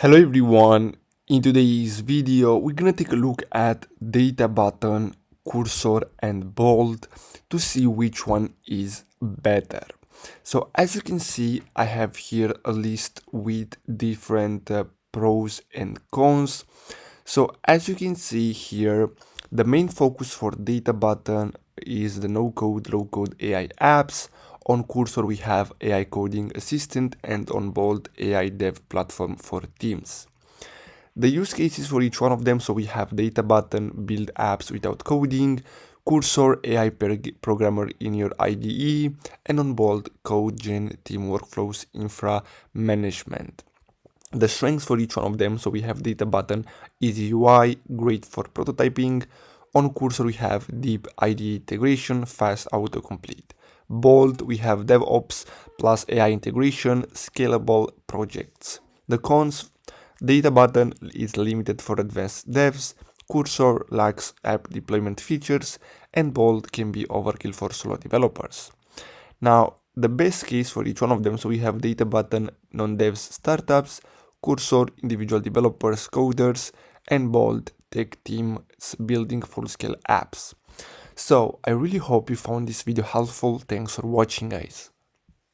Hello everyone, in today's video we're gonna take a look at Databutton, Cursor and Bold to see which one is better. So as you can see, I have here a list with different pros and cons. So as you can see here, the main focus for Databutton is the no-code, low-code AI apps. On Cursor we have AI coding assistant, and on Bold AI dev platform for teams. The use cases for each one of them, so we have Databutton, build apps without coding, Cursor, AI programmer in your IDE, and on Bold, code gen, team workflows, infra management. The strengths for each one of them, so we have Databutton, easy UI, great for prototyping. On Cursor we have deep IDE integration, fast autocomplete. Bold, we have DevOps plus AI integration, scalable projects. The cons: Databutton is limited for advanced devs, Cursor lacks app deployment features, and Bold can be overkill for solo developers. Now, the best case for each one of them, so we have Databutton, non-devs startups, Cursor, individual developers, coders, and Bold, tech teams building full-scale apps. So, I really hope you found this video helpful. Thanks for watching, guys.